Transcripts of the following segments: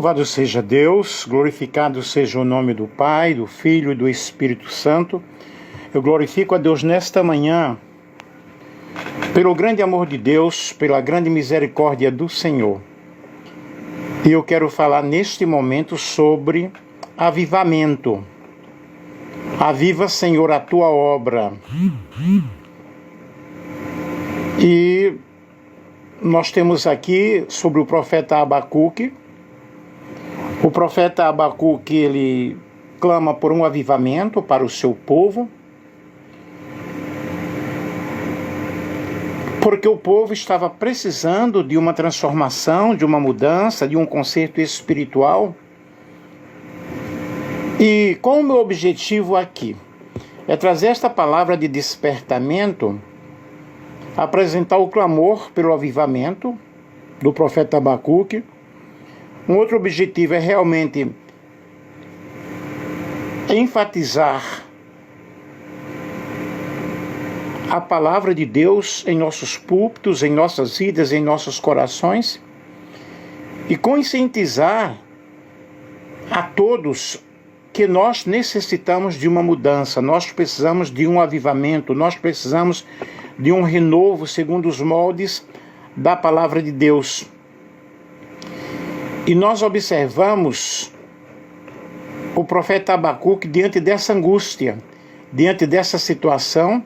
Louvado seja Deus, glorificado seja o nome do Pai, do Filho e do Espírito Santo. Eu glorifico a Deus nesta manhã, pelo grande amor de Deus, pela grande misericórdia do Senhor. E eu quero falar neste momento sobre avivamento. Aviva, Senhor, a tua obra. E nós temos aqui sobre o profeta Abacuque. O profeta Abacuque, ele clama por um avivamento para o seu povo, porque o povo estava precisando de uma transformação, de uma mudança, de um conserto espiritual. E qual o meu objetivo aqui? É trazer esta palavra de despertamento, apresentar o clamor pelo avivamento do profeta Abacuque. Um outro objetivo é realmente enfatizar a palavra de Deus em nossos púlpitos, em nossas vidas, em nossos corações, e conscientizar a todos que nós necessitamos de uma mudança, nós precisamos de um avivamento, nós precisamos de um renovo segundo os moldes da palavra de Deus. E nós observamos o profeta Abacuque diante dessa angústia, diante dessa situação.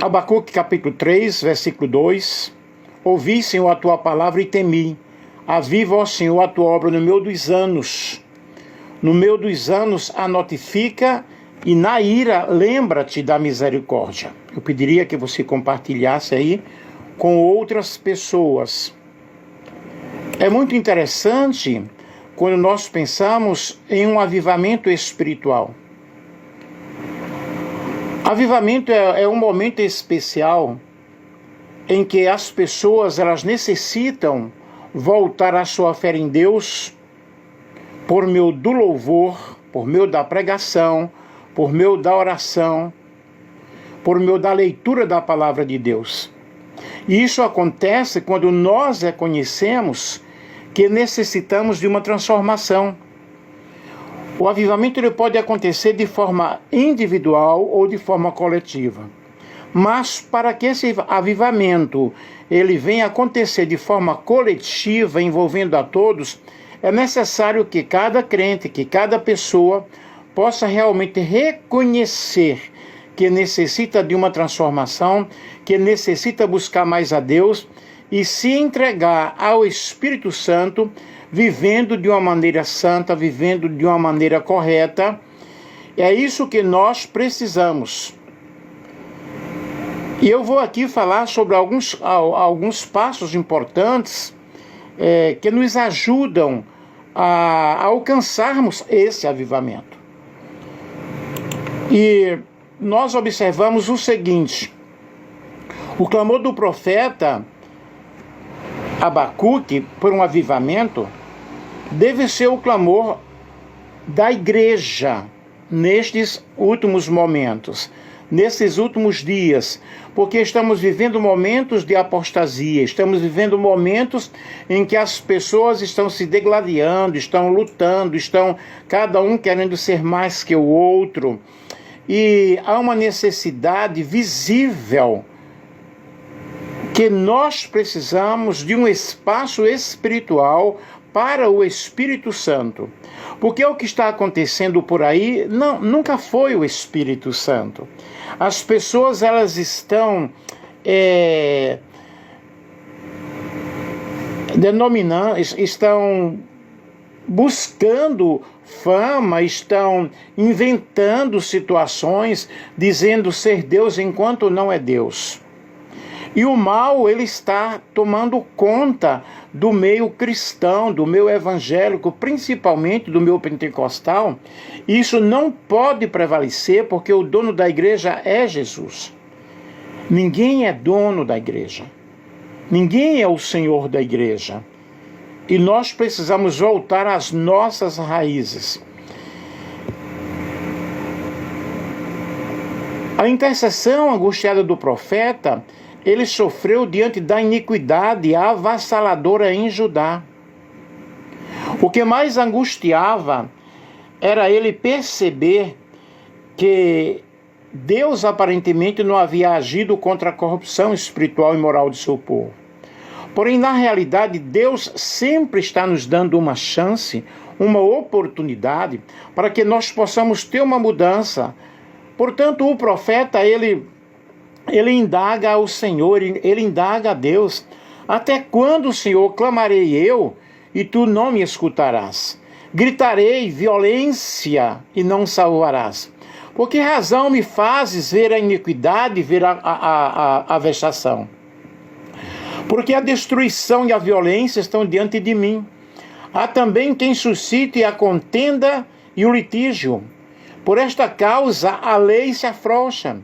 Abacuque capítulo 3, versículo 2. Ouvi, Senhor, a tua palavra e temi. Aviva, ó Senhor, a tua obra no meio dos anos. No meio dos anos a notifica e na ira lembra-te da misericórdia. Eu pediria que você compartilhasse aí com outras pessoas. É muito interessante quando nós pensamos em um avivamento espiritual. Avivamento é um momento especial em que as pessoas elas necessitam voltar a sua fé em Deus por meio do louvor, por meio da pregação, por meio da oração, por meio da leitura da palavra de Deus. E isso acontece quando nós reconhecemos que necessitamos de uma transformação. O avivamento ele pode acontecer de forma individual ou de forma coletiva. Mas para que esse avivamento ele venha acontecer de forma coletiva, envolvendo a todos, é necessário que cada crente, que cada pessoa possa realmente reconhecer que necessita de uma transformação, que necessita buscar mais a Deus e se entregar ao Espírito Santo, vivendo de uma maneira santa, vivendo de uma maneira correta. É isso que nós precisamos. E eu vou aqui falar sobre alguns passos importantes que nos ajudam a alcançarmos esse avivamento. E nós observamos o seguinte: o clamor do profeta Abacuque por um avivamento deve ser o clamor da igreja nestes últimos momentos, nesses últimos dias, porque estamos vivendo momentos de apostasia, estamos vivendo momentos em que as pessoas estão se degladiando, estão lutando, estão cada um querendo ser mais que o outro, e há uma necessidade visível que nós precisamos de um espaço espiritual para o Espírito Santo. Porque o que está acontecendo por aí nunca foi o Espírito Santo. As pessoas elas estão estão buscando fama, estão inventando situações, dizendo ser Deus enquanto não é Deus. E o mal, ele está tomando conta do meio cristão, do meio evangélico, principalmente do meio pentecostal. Isso não pode prevalecer porque o dono da igreja é Jesus. Ninguém é dono da igreja. Ninguém é o Senhor da igreja. E nós precisamos voltar às nossas raízes. A intercessão angustiada do profeta ele sofreu diante da iniquidade avassaladora em Judá. O que mais angustiava era ele perceber que Deus aparentemente não havia agido contra a corrupção espiritual e moral de seu povo. Porém, na realidade, Deus sempre está nos dando uma chance, uma oportunidade, para que nós possamos ter uma mudança. Portanto, o profeta, ele indaga ao Senhor, ele indaga a Deus: até quando, Senhor, clamarei eu e tu não me escutarás? Gritarei violência e não salvarás. Por que razão me fazes ver a iniquidade, ver a vexação? Porque a destruição e a violência estão diante de mim. Há também quem suscite a contenda e o litígio. Por esta causa a lei se afrouxa,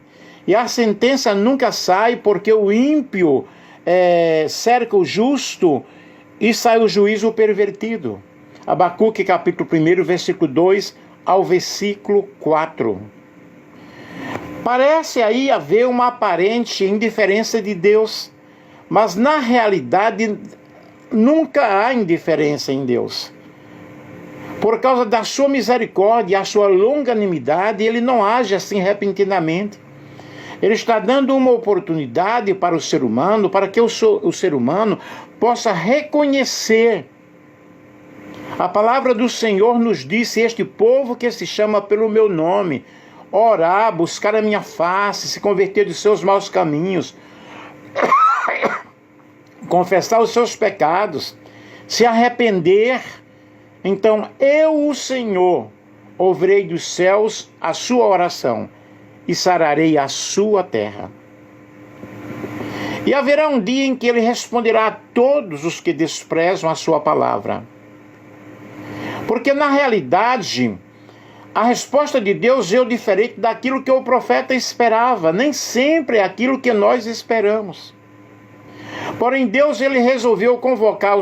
e a sentença nunca sai, porque o ímpio cerca o justo e sai o juízo pervertido. Abacuque capítulo 1, versículo 2 ao versículo 4. Parece aí haver uma aparente indiferença de Deus, mas na realidade nunca há indiferença em Deus. Por causa da sua misericórdia e a sua longanimidade, ele não age assim repentinamente. Ele está dando uma oportunidade para o ser humano, para que o ser humano possa reconhecer. A palavra do Senhor nos disse: este povo que se chama pelo meu nome, orar, buscar a minha face, se converter dos seus maus caminhos, confessar os seus pecados, se arrepender, então eu, o Senhor, ouvirei dos céus a sua oração e sararei a sua terra. E haverá um dia em que ele responderá a todos os que desprezam a sua palavra. Porque na realidade, a resposta de Deus é diferente daquilo que o profeta esperava. Nem sempre é aquilo que nós esperamos. Porém, Deus ele resolveu convocar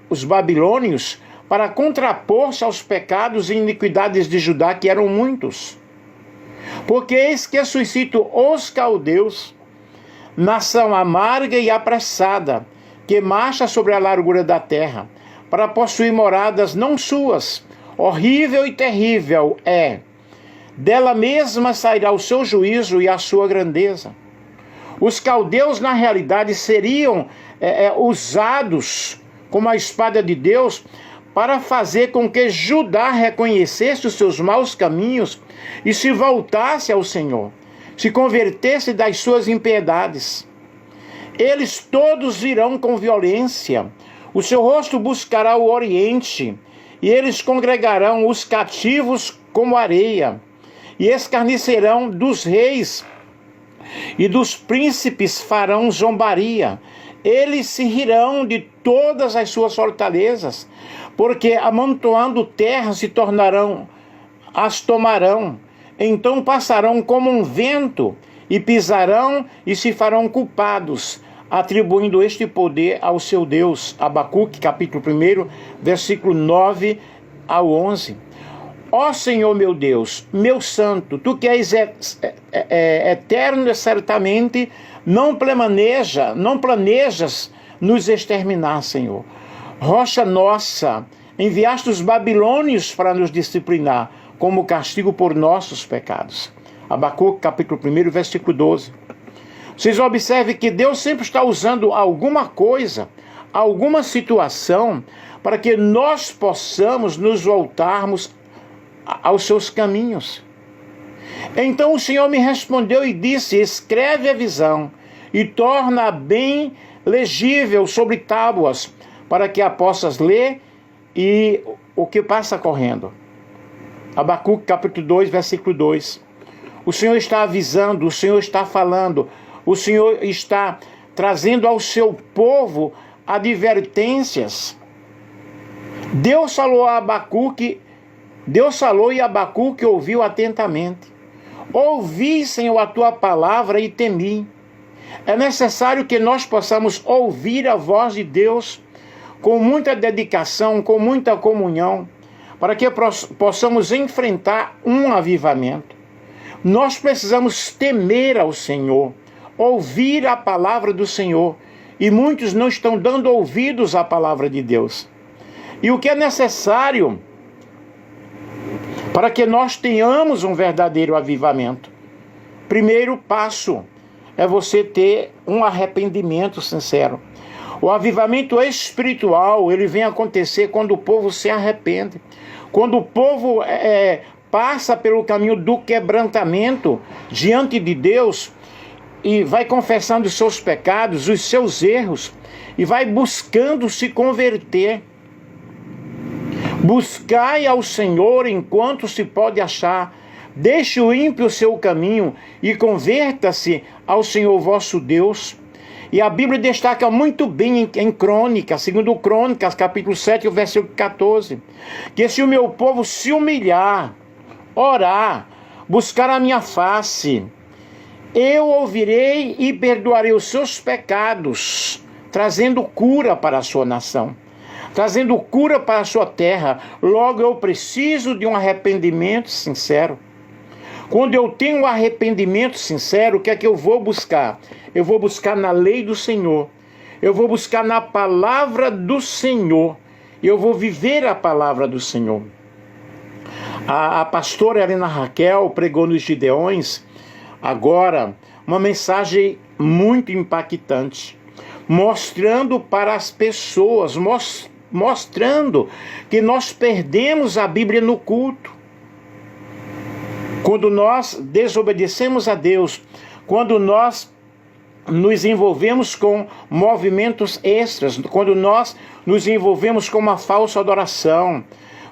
os babilônios para contrapor-se aos pecados e iniquidades de Judá, que eram muitos. Porque eis que suscito os caldeus, nação amarga e apressada, que marcha sobre a largura da terra, para possuir moradas não suas. Horrível e terrível é. Dela mesma sairá o seu juízo e a sua grandeza. Os caldeus, na realidade, seriam usados como a espada de Deus para fazer com que Judá reconhecesse os seus maus caminhos e se voltasse ao Senhor, se convertesse das suas impiedades. Eles todos virão com violência, o seu rosto buscará o oriente, e eles congregarão os cativos como areia, e escarnecerão dos reis, e dos príncipes farão zombaria. Eles se rirão de todas as suas fortalezas, porque amontoando terra se tornarão, as tomarão. Então passarão como um vento, e pisarão e se farão culpados, atribuindo este poder ao seu Deus. Abacuque, capítulo 1, versículo 9 ao 11. Ó Senhor meu Deus, meu santo, tu que és eterno certamente, não planejas nos exterminar, Senhor. Rocha nossa, enviaste os babilônios para nos disciplinar, como castigo por nossos pecados. Abacuque, capítulo 1, versículo 12. Vocês observem que Deus sempre está usando alguma coisa, alguma situação, para que nós possamos nos voltarmos aos seus caminhos. Então o Senhor me respondeu e disse: escreve a visão e torna bem legível sobre tábuas, para que a possas ler e o que passa correndo. Abacuque capítulo 2, versículo 2. O Senhor está avisando, o Senhor está falando, o Senhor está trazendo ao seu povo advertências. Deus falou e Abacuque ouviu atentamente. Ouvi, Senhor, a tua palavra e temi. É necessário que nós possamos ouvir a voz de Deus com muita dedicação, com muita comunhão, para que possamos enfrentar um avivamento. Nós precisamos temer ao Senhor, ouvir a palavra do Senhor. E muitos não estão dando ouvidos à palavra de Deus. E o que é necessário para que nós tenhamos um verdadeiro avivamento? Primeiro passo é você ter um arrependimento sincero. O avivamento espiritual, ele vem acontecer quando o povo se arrepende. Quando o povo passa pelo caminho do quebrantamento diante de Deus e vai confessando os seus pecados, os seus erros, e vai buscando se converter. Buscai ao Senhor enquanto se pode achar. Deixe o ímpio o seu caminho e converta-se ao Senhor vosso Deus. E a Bíblia destaca muito bem em Crônicas, segundo Crônicas, capítulo 7, versículo 14, que se o meu povo se humilhar, orar, buscar a minha face, eu ouvirei e perdoarei os seus pecados, trazendo cura para a sua nação, trazendo cura para a sua terra. Logo eu preciso de um arrependimento sincero. Quando eu tenho um arrependimento sincero, o que é que eu vou buscar? Eu vou buscar na lei do Senhor. Eu vou buscar na palavra do Senhor. Eu vou viver a palavra do Senhor. A pastora Helena Raquel pregou nos Gideões agora uma mensagem muito impactante, mostrando para as pessoas, mostrando que nós perdemos a Bíblia no culto. Quando nós desobedecemos a Deus, quando nós nos envolvemos com movimentos extras, quando nós nos envolvemos com uma falsa adoração,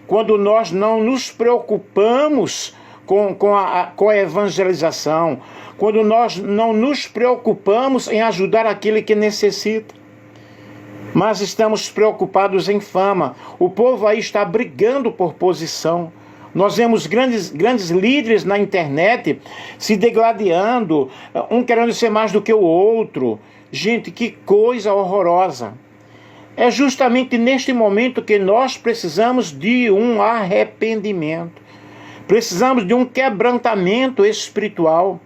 quando nós não nos preocupamos com a evangelização, quando nós não nos preocupamos em ajudar aquele que necessita, mas estamos preocupados em fama. O povo aí está brigando por posição. Nós vemos grandes líderes na internet se degladiando, um querendo ser mais do que o outro. Gente, que coisa horrorosa. É justamente neste momento que nós precisamos de um arrependimento. Precisamos de um quebrantamento espiritual.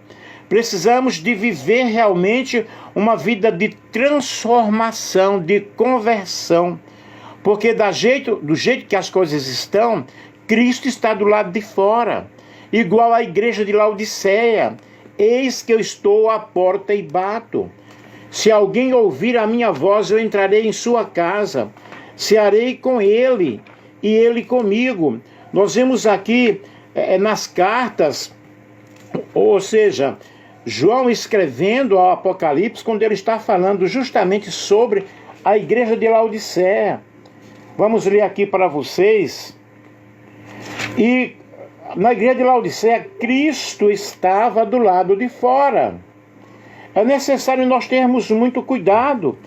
Precisamos de viver realmente uma vida de transformação, de conversão. Porque do jeito que as coisas estão, Cristo está do lado de fora, igual à igreja de Laodiceia. Eis que eu estou à porta e bato. Se alguém ouvir a minha voz, eu entrarei em sua casa, cearei com ele e ele comigo. Nós vemos aqui nas cartas, ou seja, João escrevendo ao Apocalipse, quando ele está falando justamente sobre a igreja de Laodiceia. Vamos ler aqui para vocês. E na igreja de Laodiceia, Cristo estava do lado de fora. É necessário nós termos muito cuidado.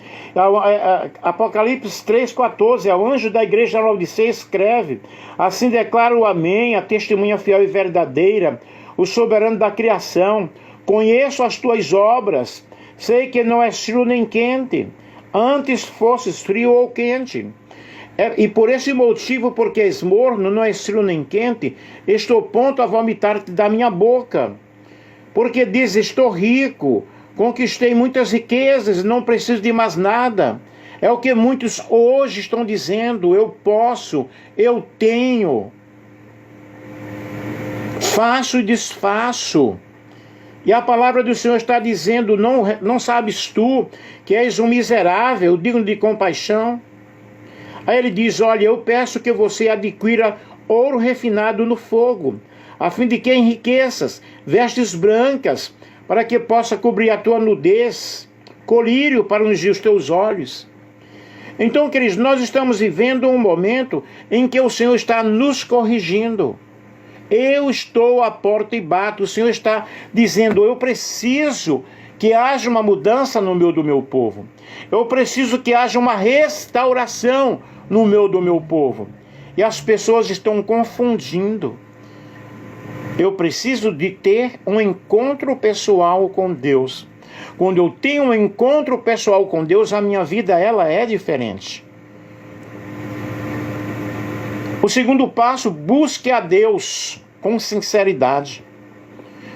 Apocalipse 3,14, ao anjo da igreja de Laodiceia escreve: assim declara o Amém, a testemunha fiel e verdadeira, o soberano da criação. Conheço as tuas obras, sei que não és frio nem quente, antes fosses frio ou quente. E por esse motivo, porque és morno, não és frio nem quente, estou pronto a vomitar-te da minha boca. Porque diz: estou rico, conquistei muitas riquezas, não preciso de mais nada. É o que muitos hoje estão dizendo: eu posso, eu tenho. Faço e desfaço. E a palavra do Senhor está dizendo: não sabes tu que és um miserável, digno de compaixão? Aí ele diz: olha, eu peço que você adquira ouro refinado no fogo, a fim de que enriqueças, vestes brancas, para que possa cobrir a tua nudez, colírio para ungir os teus olhos. Então, queridos, nós estamos vivendo um momento em que o Senhor está nos corrigindo. Eu estou à porta e bato. O Senhor está dizendo: eu preciso que haja uma mudança no meio do meu povo. Eu preciso que haja uma restauração no meio do meu povo. E as pessoas estão confundindo. Eu preciso de ter um encontro pessoal com Deus. Quando eu tenho um encontro pessoal com Deus, a minha vida ela é diferente. O segundo passo: busque a Deus com sinceridade.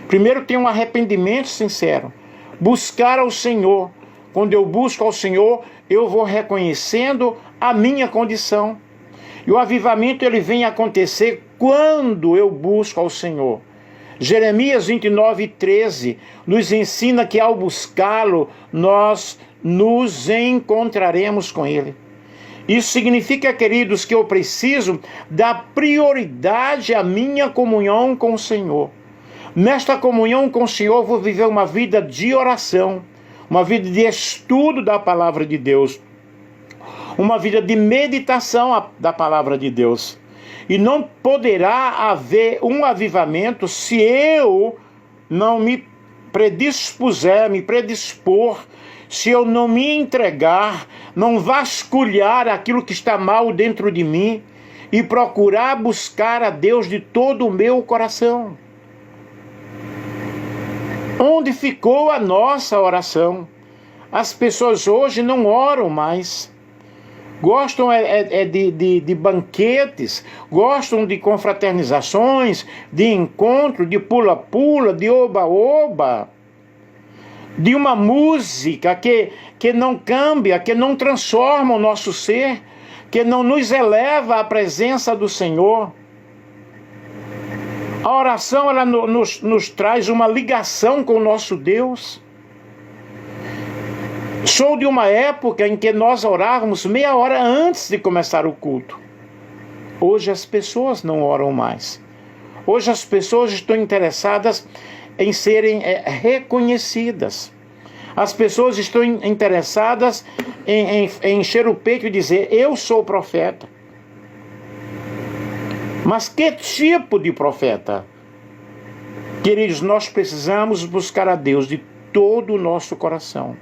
Primeiro, tenha um arrependimento sincero. Buscar ao Senhor. Quando eu busco ao Senhor, eu vou reconhecendo a minha condição. E o avivamento ele vem acontecer quando eu busco ao Senhor. Jeremias 29:13 nos ensina que ao buscá-lo, nós nos encontraremos com Ele. Isso significa, queridos, que eu preciso dar prioridade à minha comunhão com o Senhor. Nesta comunhão com o Senhor, vou viver uma vida de oração, uma vida de estudo da palavra de Deus, uma vida de meditação da palavra de Deus. E não poderá haver um avivamento se eu não me predispor, se eu não me entregar, não vasculhar aquilo que está mal dentro de mim e procurar buscar a Deus de todo o meu coração. Onde ficou a nossa oração? As pessoas hoje não oram mais. Gostam de banquetes, gostam de confraternizações, de encontro, de pula-pula, de oba-oba, de uma música que não cambia, que não transforma o nosso ser, que não nos eleva à presença do Senhor. A oração ela nos traz uma ligação com o nosso Deus. Sou de uma época em que nós orávamos meia hora antes de começar o culto. Hoje as pessoas não oram mais. Hoje as pessoas estão interessadas em serem reconhecidas. As pessoas estão interessadas em encher o peito e dizer, eu sou profeta. Mas que tipo de profeta? Queridos, nós precisamos buscar a Deus de todo o nosso coração.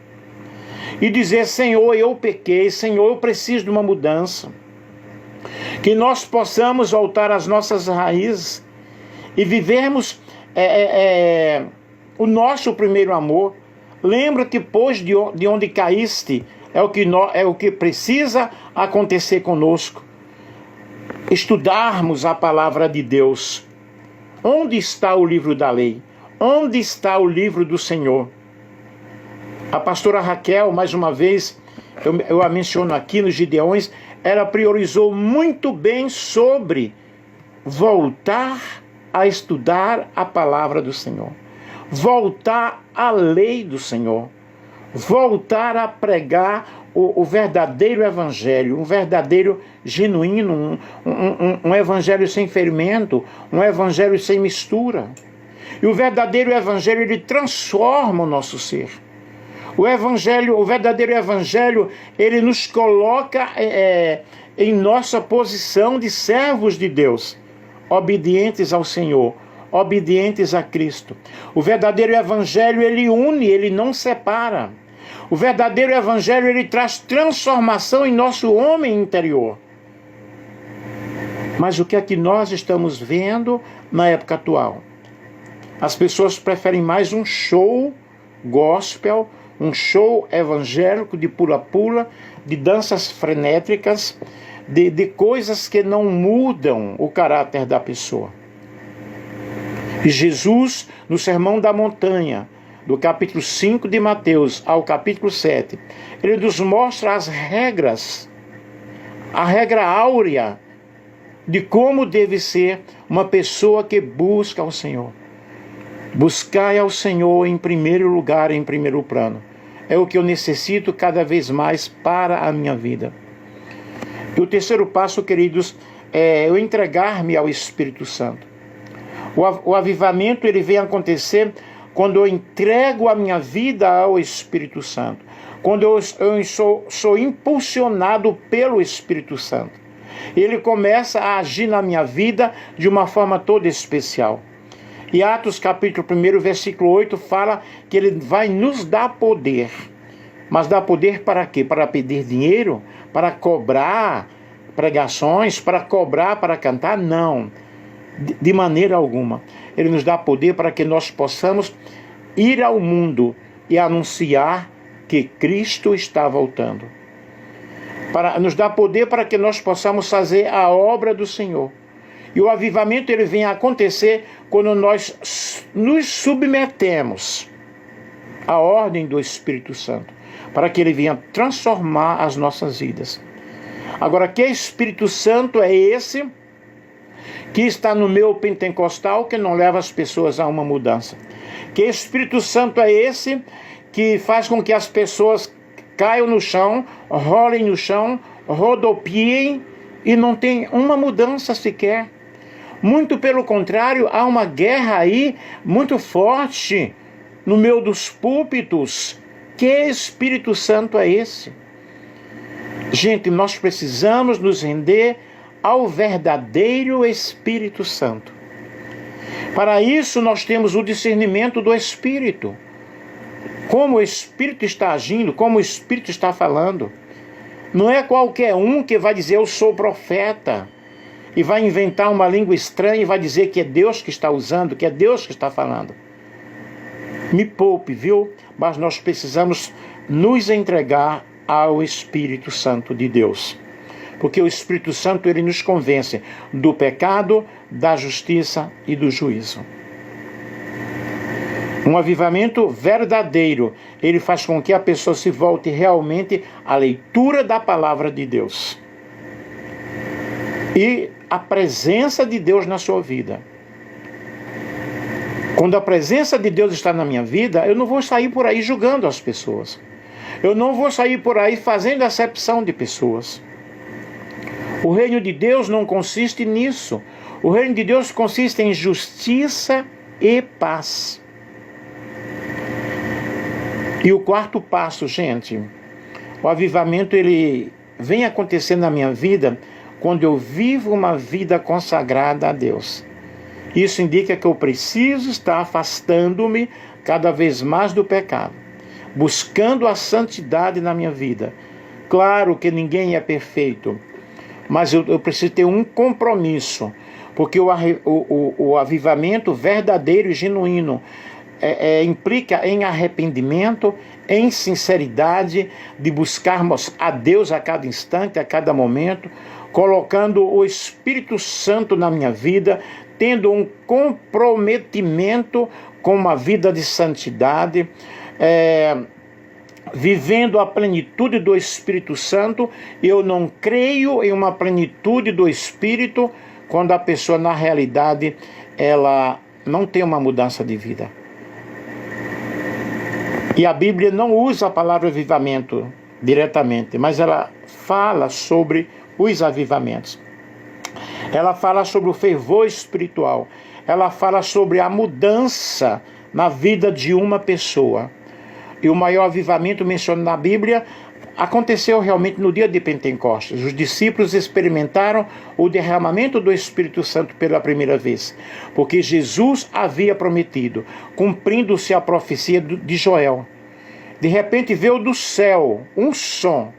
E dizer, Senhor, eu pequei, Senhor, eu preciso de uma mudança. Que nós possamos voltar às nossas raízes e vivermos o nosso primeiro amor. Lembra-te, pois, de onde caíste, é o que precisa acontecer conosco. Estudarmos a palavra de Deus. Onde está o livro da lei? Onde está o livro do Senhor? A pastora Raquel, mais uma vez, eu a menciono aqui nos Gideões, ela priorizou muito bem sobre voltar a estudar a palavra do Senhor, voltar à lei do Senhor, voltar a pregar o verdadeiro evangelho, um verdadeiro genuíno, um evangelho sem ferimento, um evangelho sem mistura. E o verdadeiro evangelho, ele transforma o nosso ser. O verdadeiro evangelho, ele nos coloca em nossa posição de servos de Deus, obedientes ao Senhor, obedientes a Cristo. O verdadeiro evangelho, ele une, ele não separa. O verdadeiro evangelho, ele traz transformação em nosso homem interior. Mas o que é que nós estamos vendo na época atual? As pessoas preferem mais um show gospel, um show evangélico de pula-pula, de danças frenéticas, de coisas que não mudam o caráter da pessoa. E Jesus, no Sermão da Montanha, do capítulo 5 de Mateus ao capítulo 7, ele nos mostra as regras, a regra áurea de como deve ser uma pessoa que busca ao Senhor. Buscai ao Senhor em primeiro lugar, em primeiro plano. É o que eu necessito cada vez mais para a minha vida. E o terceiro passo, queridos, é eu entregar-me ao Espírito Santo. O avivamento, ele vem acontecer quando eu entrego a minha vida ao Espírito Santo. Quando eu sou impulsionado pelo Espírito Santo. Ele começa a agir na minha vida de uma forma toda especial. E Atos capítulo 1, versículo 8, fala que ele vai nos dar poder. Mas dar poder para quê? Para pedir dinheiro? Para cobrar pregações? Para cobrar, para cantar? Não. De maneira alguma. Ele nos dá poder para que nós possamos ir ao mundo e anunciar que Cristo está voltando. Nos dá poder para que nós possamos fazer a obra do Senhor. E o avivamento, ele vem a acontecer quando nós nos submetemos a ordem do Espírito Santo, para que ele venha transformar as nossas vidas. Agora, que Espírito Santo é esse que está no meu pentecostal, que não leva as pessoas a uma mudança? Que Espírito Santo é esse que faz com que as pessoas caiam no chão, rolem no chão, rodopiem e não tem uma mudança sequer? Muito pelo contrário, há uma guerra aí muito forte no meio dos púlpitos. Que Espírito Santo é esse? Gente, nós precisamos nos render ao verdadeiro Espírito Santo. Para isso, nós temos o discernimento do Espírito. Como o Espírito está agindo, como o Espírito está falando. Não é qualquer um que vai dizer, eu sou profeta, e vai inventar uma língua estranha e vai dizer que é Deus que está usando, que é Deus que está falando. Me poupe, viu? Mas nós precisamos nos entregar ao Espírito Santo de Deus. Porque o Espírito Santo, ele nos convence do pecado, da justiça e do juízo. Um avivamento verdadeiro, ele faz com que a pessoa se volte realmente à leitura da palavra de Deus. E a presença de Deus na sua vida. Quando a presença de Deus está na minha vida, eu não vou sair por aí julgando as pessoas. Eu não vou sair por aí fazendo acepção de pessoas. O reino de Deus não consiste nisso. O reino de Deus consiste em justiça e paz. E o quarto passo, gente, o avivamento ele vem acontecendo na minha vida quando eu vivo uma vida consagrada a Deus. Isso indica que eu preciso estar afastando-me cada vez mais do pecado, buscando a santidade na minha vida. Claro que ninguém é perfeito, mas eu preciso ter um compromisso, porque o avivamento verdadeiro e genuíno implica em arrependimento, em sinceridade, de buscarmos a Deus a cada instante, a cada momento, colocando o Espírito Santo na minha vida, tendo um comprometimento com uma vida de santidade, vivendo a plenitude do Espírito Santo. Eu não creio em uma plenitude do Espírito quando a pessoa, na realidade, ela não tem uma mudança de vida. E a Bíblia não usa a palavra avivamento diretamente, mas ela fala sobre os avivamentos. Ela fala sobre o fervor espiritual. Ela fala sobre a mudança na vida de uma pessoa. E o maior avivamento mencionado na Bíblia aconteceu realmente no dia de Pentecostes. Os discípulos experimentaram o derramamento do Espírito Santo pela primeira vez, porque Jesus havia prometido, cumprindo-se a profecia de Joel. De repente veio do céu um som,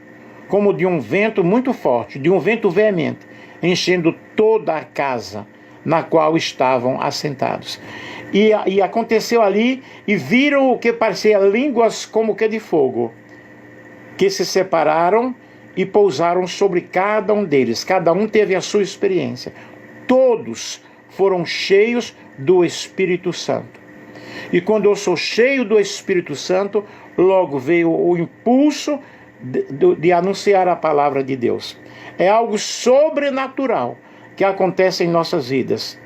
como de um vento muito forte, de um vento veemente, enchendo toda a casa na qual estavam assentados. E aconteceu ali, e viram o que parecia línguas como que de fogo, que se separaram e pousaram sobre cada um deles. Cada um teve a sua experiência. Todos foram cheios do Espírito Santo. E quando eu sou cheio do Espírito Santo, logo veio o impulso de anunciar a palavra de Deus. É algo sobrenatural que acontece em nossas vidas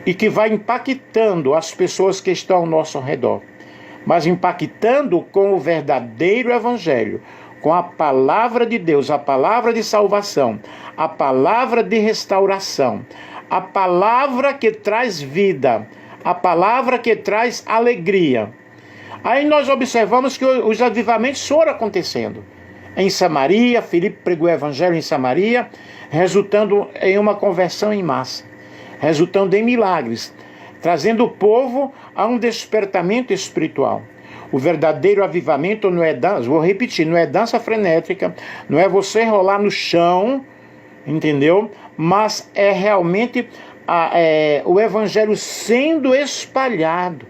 e que vai impactando as pessoas que estão ao nosso redor, mas impactando com o verdadeiro evangelho, com a palavra de Deus, a palavra de salvação, a palavra de restauração, a palavra que traz vida, a palavra que traz alegria. Aí nós observamos que os avivamentos foram acontecendo. Em Samaria, Filipe pregou o evangelho em Samaria, resultando em uma conversão em massa, resultando em milagres, trazendo o povo a um despertamento espiritual. O verdadeiro avivamento não é dança, vou repetir, não é dança frenética, não é você rolar no chão, entendeu? Mas é realmente o evangelho sendo espalhado,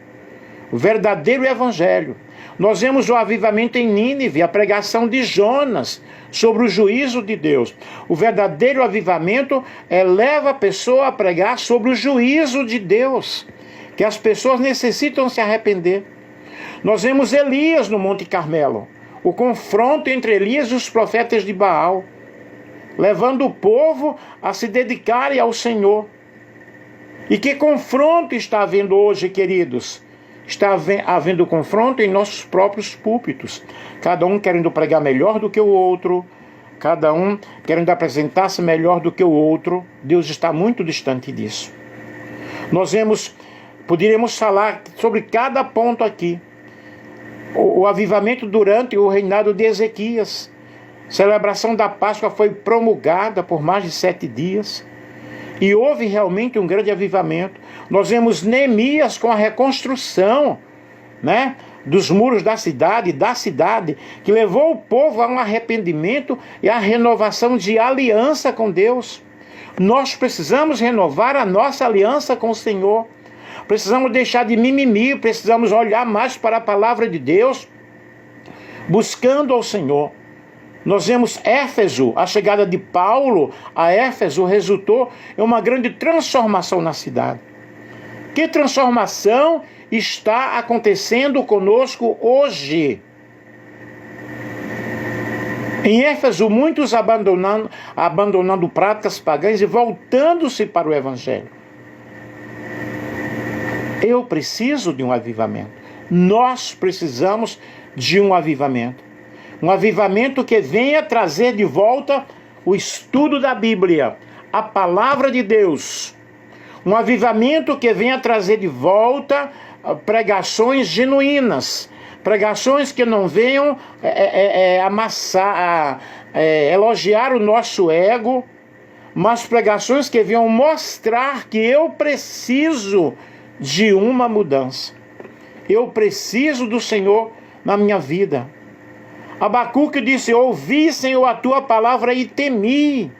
o verdadeiro evangelho. Nós vemos o avivamento em Nínive, a pregação de Jonas sobre o juízo de Deus. O verdadeiro avivamento leva a pessoa a pregar sobre o juízo de Deus, que as pessoas necessitam se arrepender. Nós vemos Elias no Monte Carmelo, o confronto entre Elias e os profetas de Baal, levando o povo a se dedicarem ao Senhor. E que confronto está havendo hoje, queridos? Está havendo confronto em nossos próprios púlpitos. Cada um querendo pregar melhor do que o outro, cada um querendo apresentar-se melhor do que o outro. Deus está muito distante disso. Poderíamos falar sobre cada ponto aqui. O avivamento durante o reinado de Ezequias. A celebração da Páscoa foi promulgada por mais de 7 dias. E houve realmente um grande avivamento. Nós vemos Neemias com a reconstrução, né, dos muros da cidade, que levou o povo a um arrependimento e a renovação de aliança com Deus. Nós precisamos renovar a nossa aliança com o Senhor. Precisamos deixar de mimimi, precisamos olhar mais para a palavra de Deus, buscando ao Senhor. Nós vemos Éfeso, a chegada de Paulo a Éfeso resultou em uma grande transformação na cidade. Que transformação está acontecendo conosco hoje? Em Éfeso, muitos abandonando práticas pagãs e voltando-se para o Evangelho. Eu preciso de um avivamento. Nós precisamos de um avivamento. Um avivamento que venha trazer de volta o estudo da Bíblia, a palavra de Deus. Um avivamento que venha trazer de volta pregações genuínas. Pregações que não venham elogiar o nosso ego, mas pregações que venham mostrar que eu preciso de uma mudança. Eu preciso do Senhor na minha vida. Abacuque disse: ouvi, Senhor, a tua palavra e temi.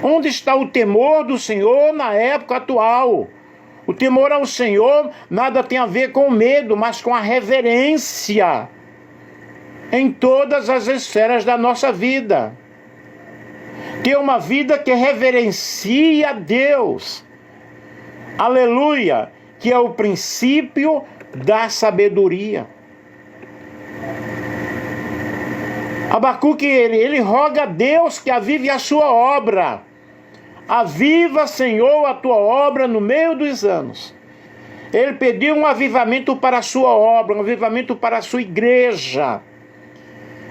Onde está o temor do Senhor na época atual? O temor ao Senhor nada tem a ver com medo, mas com a reverência em todas as esferas da nossa vida. Ter uma vida que reverencia a Deus. Aleluia! Que é o princípio da sabedoria. Abacuque, ele roga a Deus que avive a sua obra. Aviva, Senhor, a tua obra no meio dos anos. Ele pediu um avivamento para a sua obra, um avivamento para a sua igreja.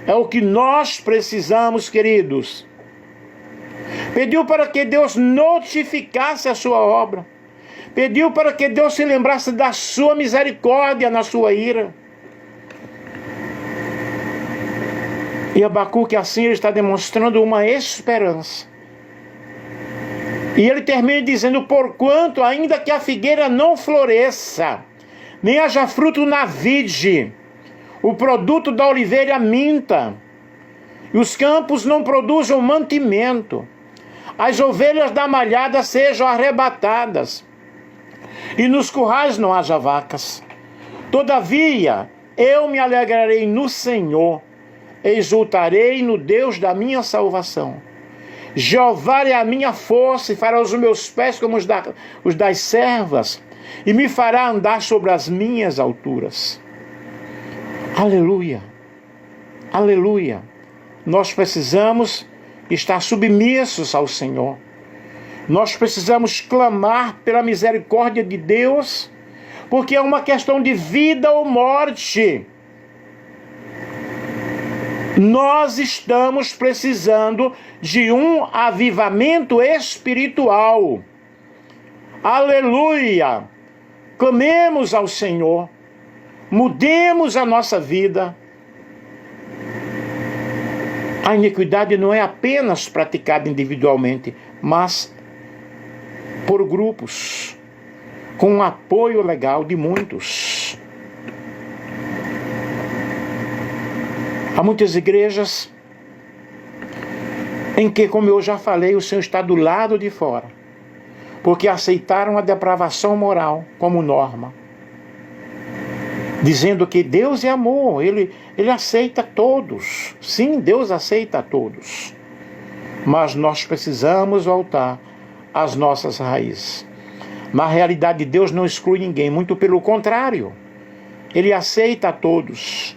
É o que nós precisamos, queridos. Pediu para que Deus notificasse a sua obra. Pediu para que Deus se lembrasse da sua misericórdia na sua ira. E Abacuque assim ele está demonstrando uma esperança. E ele termina dizendo: porquanto ainda que a figueira não floresça, nem haja fruto na vide, o produto da oliveira minta, e os campos não produzam mantimento, as ovelhas da malhada sejam arrebatadas, e nos currais não haja vacas. Todavia, eu me alegrarei no Senhor, exultarei no Deus da minha salvação. Jeová é a minha força e fará os meus pés como os das servas, e me fará andar sobre as minhas alturas. Aleluia, aleluia. Nós precisamos estar submissos ao Senhor. Nós precisamos clamar pela misericórdia de Deus, porque é uma questão de vida ou morte. Nós estamos precisando de um avivamento espiritual. Aleluia! Clamemos ao Senhor, mudemos a nossa vida. A iniquidade não é apenas praticada individualmente, mas por grupos, com o apoio legal de muitos. Há muitas igrejas em que, como eu já falei, o Senhor está do lado de fora, porque aceitaram a depravação moral como norma, dizendo que Deus é amor, Ele aceita todos. Sim, Deus aceita a todos, mas nós precisamos voltar às nossas raízes. Na realidade, Deus não exclui ninguém, muito pelo contrário. Ele aceita a todos.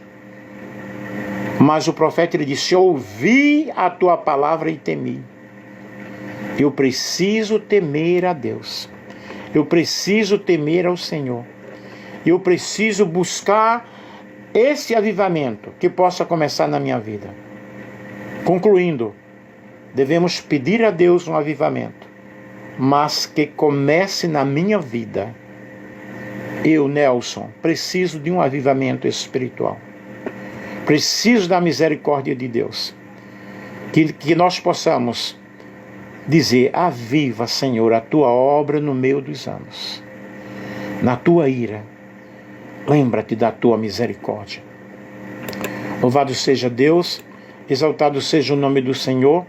Mas o profeta, ele disse: ouvi a tua palavra e temi. Eu preciso temer a Deus. Eu preciso temer ao Senhor. Eu preciso buscar esse avivamento que possa começar na minha vida. Concluindo, devemos pedir a Deus um avivamento, mas que comece na minha vida. Eu, Nelson, preciso de um avivamento espiritual. Preciso da misericórdia de Deus. Que nós possamos dizer: aviva, Senhor, a tua obra no meio dos anos. Na tua ira, lembra-te da tua misericórdia. Louvado seja Deus, exaltado seja o nome do Senhor.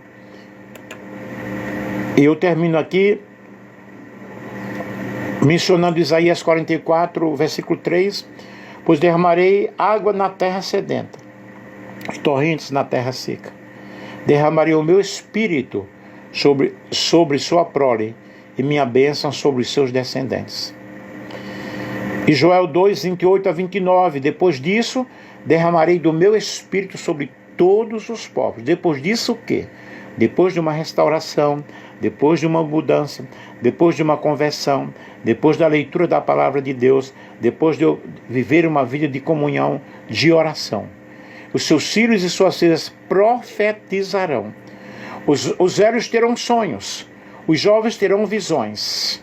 E eu termino aqui mencionando Isaías 44, versículo 3. Pois derramarei água na terra sedenta, torrentes na terra seca. Derramarei o meu espírito sobre sua prole, e minha bênção sobre os seus descendentes. E Joel 2, 28 a 29. Depois disso, derramarei do meu espírito sobre todos os povos. Depois disso o quê? Depois de uma restauração, depois de uma mudança, depois de uma conversão, depois da leitura da palavra de Deus, depois de eu viver uma vida de comunhão, de oração. Os seus filhos e suas filhas profetizarão. Os velhos terão sonhos, os jovens terão visões.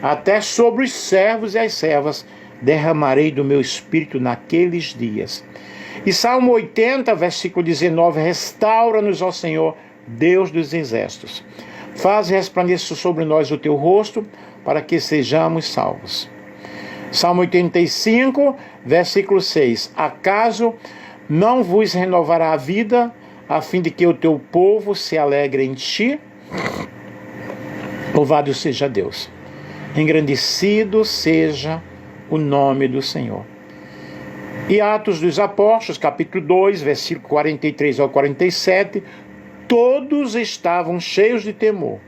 Até sobre os servos e as servas derramarei do meu espírito naqueles dias. E Salmo 80, versículo 19, restaura-nos, ó Senhor, Deus dos exércitos. Faz resplandecer sobre nós o teu rosto, para que sejamos salvos. Salmo 85, versículo 6. Acaso não vos renovará a vida, a fim de que o teu povo se alegre em ti? Louvado seja Deus. Engrandecido seja o nome do Senhor. E Atos dos Apóstolos, capítulo 2, versículo 43 ao 47, todos estavam cheios de temor,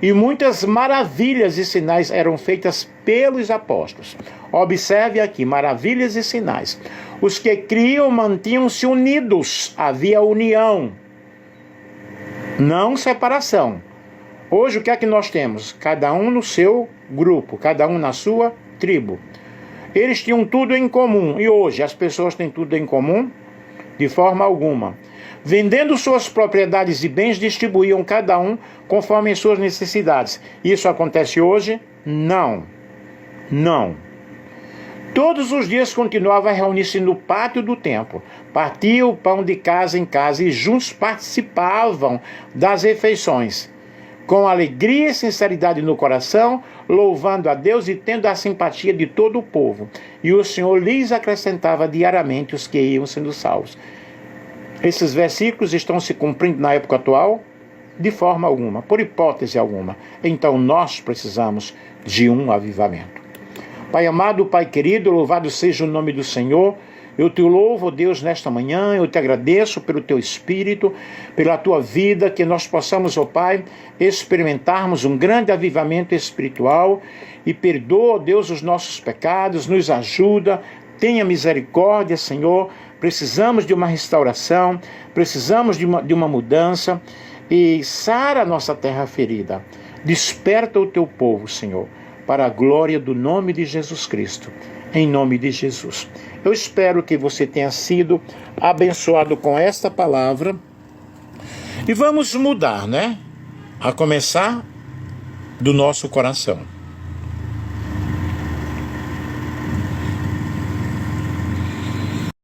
e muitas maravilhas e sinais eram feitas pelos apóstolos. Observe aqui, maravilhas e sinais. Os que criam mantinham-se unidos, havia união, não separação. Hoje o que é que nós temos? Cada um no seu grupo, cada um na sua tribo. Eles tinham tudo em comum, e hoje as pessoas têm tudo em comum? De forma alguma. Vendendo suas propriedades e bens, distribuíam cada um conforme as suas necessidades. Isso acontece hoje? Não. Não. Todos os dias continuava a reunir-se no pátio do templo. Partiam o pão de casa em casa e juntos participavam das refeições, com alegria e sinceridade no coração, louvando a Deus e tendo a simpatia de todo o povo. E o Senhor lhes acrescentava diariamente os que iam sendo salvos. Esses versículos estão se cumprindo na época atual? De forma alguma, por hipótese alguma. Então nós precisamos de um avivamento. Pai amado, Pai querido, louvado seja o nome do Senhor. Eu te louvo, Deus, nesta manhã. Eu te agradeço pelo teu Espírito, pela tua vida, que nós possamos, ó Pai, experimentarmos um grande avivamento espiritual. E perdoa, Deus, os nossos pecados, nos ajuda, tenha misericórdia, Senhor. Precisamos de uma restauração, precisamos de uma mudança, e sara a nossa terra ferida. Desperta o teu povo, Senhor, para a glória do nome de Jesus Cristo, em nome de Jesus. Eu espero que você tenha sido abençoado com esta palavra, e vamos mudar, né? A começar do nosso coração.